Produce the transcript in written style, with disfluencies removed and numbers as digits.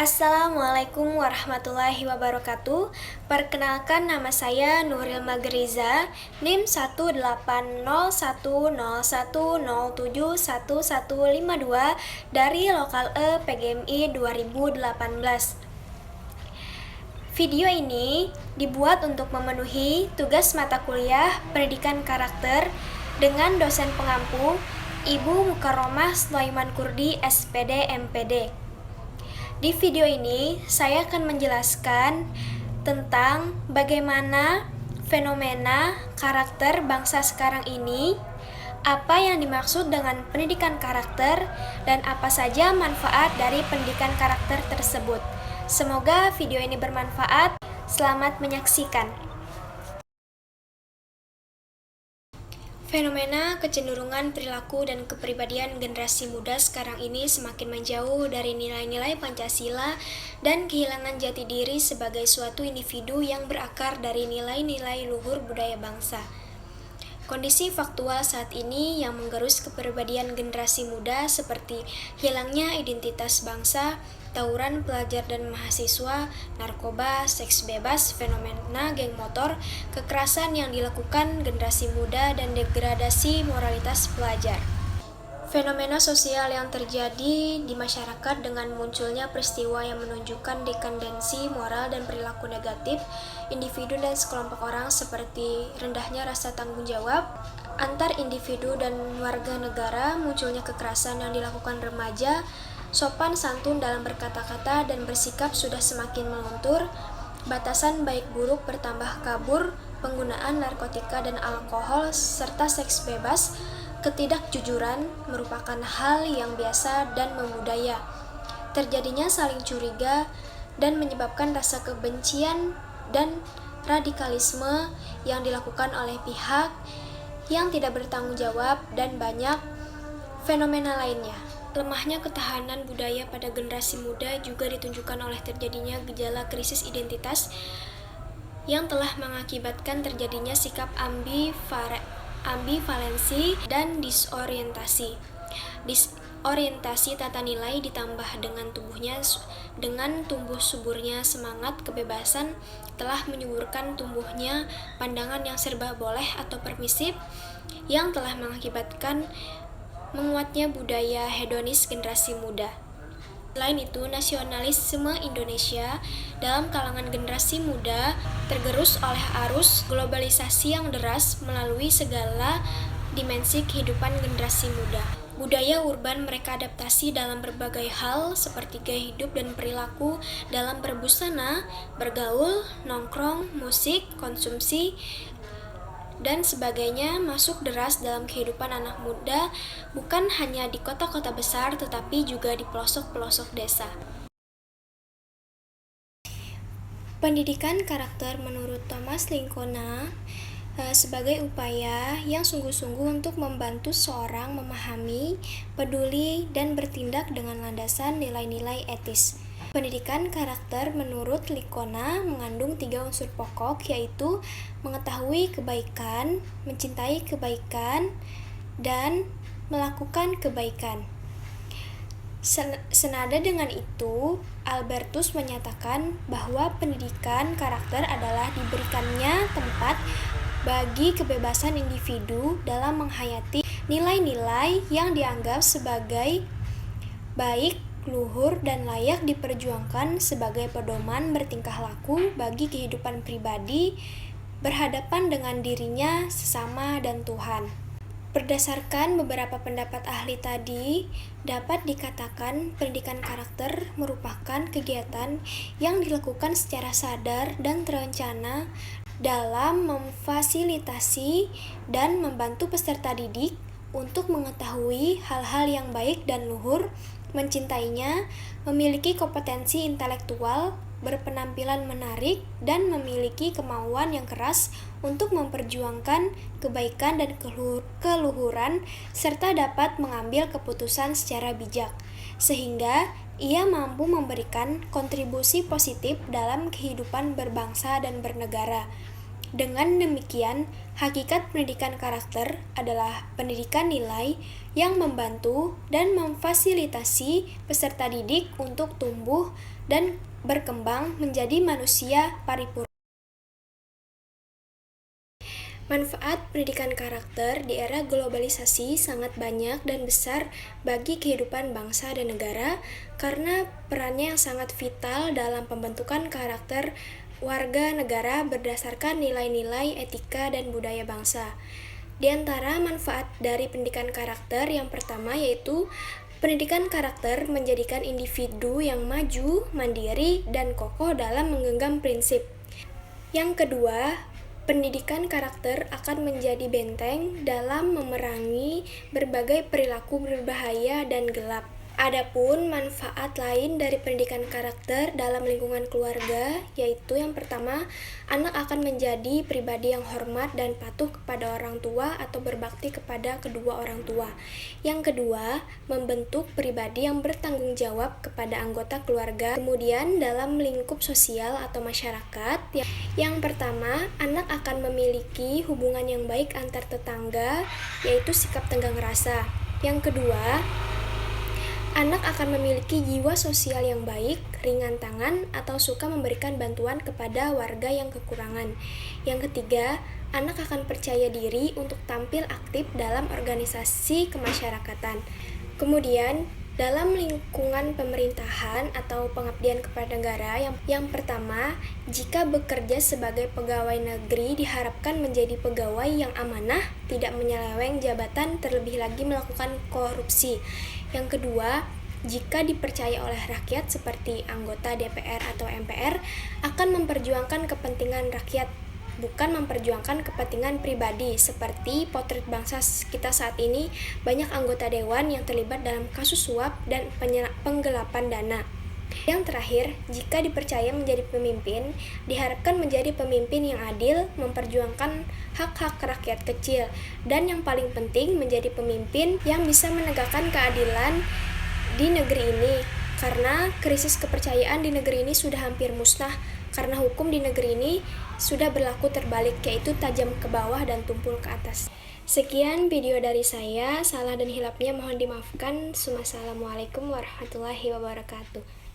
Assalamualaikum warahmatullahi wabarakatuh. Perkenalkan, nama saya Nuril Magriza, NIM 1801010711152 dari Lokal E PGMI 2018. Video ini dibuat untuk memenuhi tugas mata kuliah Pendidikan Karakter dengan dosen pengampu Ibu Mukarromah Sulaiman Kurdi, SPD, MPD. Di video ini, saya akan menjelaskan tentang bagaimana fenomena karakter bangsa sekarang ini, apa yang dimaksud dengan pendidikan karakter, dan apa saja manfaat dari pendidikan karakter tersebut. Semoga video ini bermanfaat. Selamat menyaksikan. Fenomena kecenderungan perilaku dan kepribadian generasi muda sekarang ini semakin menjauh dari nilai-nilai Pancasila dan kehilangan jati diri sebagai suatu individu yang berakar dari nilai-nilai luhur budaya bangsa. Kondisi faktual saat ini yang menggerus kepribadian generasi muda seperti hilangnya identitas bangsa, tawuran pelajar dan mahasiswa, narkoba, seks bebas, fenomena geng motor, kekerasan yang dilakukan generasi muda, dan degradasi moralitas pelajar. Fenomena sosial yang terjadi di masyarakat dengan munculnya peristiwa yang menunjukkan dekandensi moral dan perilaku negatif individu dan sekelompok orang seperti rendahnya rasa tanggung jawab antar individu dan warga negara, munculnya kekerasan yang dilakukan remaja, sopan santun dalam berkata-kata dan bersikap sudah semakin meluntur, batasan baik buruk bertambah kabur, penggunaan narkotika dan alkohol, serta seks bebas, ketidakjujuran merupakan hal yang biasa dan membudaya. Terjadinya saling curiga dan menyebabkan rasa kebencian dan radikalisme yang dilakukan oleh pihak yang tidak bertanggung jawab dan banyak fenomena lainnya. Lemahnya ketahanan budaya pada generasi muda juga ditunjukkan oleh terjadinya gejala krisis identitas yang telah mengakibatkan terjadinya sikap ambivalensi dan disorientasi. Disorientasi tata nilai ditambah dengan tumbuh suburnya semangat kebebasan telah menyuburkan tumbuhnya pandangan yang serba boleh atau permisif yang telah mengakibatkan menguatnya budaya hedonis generasi muda. Selain itu, nasionalisme Indonesia dalam kalangan generasi muda tergerus oleh arus globalisasi yang deras melalui segala dimensi kehidupan generasi muda. Budaya urban mereka adaptasi dalam berbagai hal seperti gaya hidup dan perilaku dalam berbusana, bergaul, nongkrong, musik, konsumsi, dan sebagainya masuk deras dalam kehidupan anak muda, bukan hanya di kota-kota besar tetapi juga di pelosok-pelosok desa. Pendidikan karakter menurut Thomas Lincona sebagai upaya yang sungguh-sungguh untuk membantu seorang memahami, peduli, dan bertindak dengan landasan nilai-nilai etis. Pendidikan karakter menurut Lincona mengandung 3 unsur pokok, yaitu mengetahui kebaikan, mencintai kebaikan, dan melakukan kebaikan. Senada dengan itu, Albertus menyatakan bahwa pendidikan karakter adalah diberikannya tempat bagi kebebasan individu dalam menghayati nilai-nilai yang dianggap sebagai baik, luhur, dan layak diperjuangkan sebagai pedoman bertingkah laku bagi kehidupan pribadi berhadapan dengan dirinya, sesama, dan Tuhan. Berdasarkan beberapa pendapat ahli tadi, dapat dikatakan pendidikan karakter merupakan kegiatan yang dilakukan secara sadar dan terencana dalam memfasilitasi dan membantu peserta didik untuk mengetahui hal-hal yang baik dan luhur, mencintainya, memiliki kompetensi intelektual, berpenampilan menarik, dan memiliki kemauan yang keras untuk memperjuangkan kebaikan dan keluhuran, serta dapat mengambil keputusan secara bijak, sehingga ia mampu memberikan kontribusi positif dalam kehidupan berbangsa dan bernegara. Dengan demikian, hakikat pendidikan karakter adalah pendidikan nilai yang membantu dan memfasilitasi peserta didik untuk tumbuh dan berkembang menjadi manusia paripurna. Manfaat pendidikan karakter di era globalisasi sangat banyak dan besar bagi kehidupan bangsa dan negara karena perannya yang sangat vital dalam pembentukan karakter warga negara berdasarkan nilai-nilai etika dan budaya bangsa. Di antara manfaat dari pendidikan karakter yang pertama yaitu pendidikan karakter menjadikan individu yang maju, mandiri, dan kokoh dalam menggenggam prinsip. Yang kedua, pendidikan karakter akan menjadi benteng dalam memerangi berbagai perilaku berbahaya dan gelap. Adapun manfaat lain dari pendidikan karakter dalam lingkungan keluarga, yaitu yang pertama, anak akan menjadi pribadi yang hormat dan patuh kepada orang tua atau berbakti kepada kedua orang tua. Yang kedua, membentuk pribadi yang bertanggung jawab kepada anggota keluarga. Kemudian dalam lingkup sosial atau masyarakat, yang pertama, anak akan memiliki hubungan yang baik antar tetangga, yaitu sikap tenggang rasa. Yang kedua, anak akan memiliki jiwa sosial yang baik, ringan tangan, atau suka memberikan bantuan kepada warga yang kekurangan. Yang ketiga, anak akan percaya diri untuk tampil aktif dalam organisasi kemasyarakatan. Kemudian, dalam lingkungan pemerintahan atau pengabdian kepada negara, yang pertama, jika bekerja sebagai pegawai negeri diharapkan menjadi pegawai yang amanah, tidak menyeleweng jabatan, terlebih lagi melakukan korupsi. Yang kedua, jika dipercaya oleh rakyat seperti anggota DPR atau MPR, akan memperjuangkan kepentingan rakyat, bukan memperjuangkan kepentingan pribadi. Seperti potret bangsa kita saat ini, banyak anggota dewan yang terlibat dalam kasus suap dan penggelapan dana. Yang terakhir, jika dipercaya menjadi pemimpin, diharapkan menjadi pemimpin yang adil, memperjuangkan hak-hak rakyat kecil, dan yang paling penting menjadi pemimpin yang bisa menegakkan keadilan di negeri ini. Karena krisis kepercayaan di negeri ini sudah hampir musnah, karena hukum di negeri ini sudah berlaku terbalik, yaitu tajam ke bawah dan tumpul ke atas. Sekian video dari saya, salah dan hilapnya mohon dimaafkan. Wassalamualaikum warahmatullahi wabarakatuh.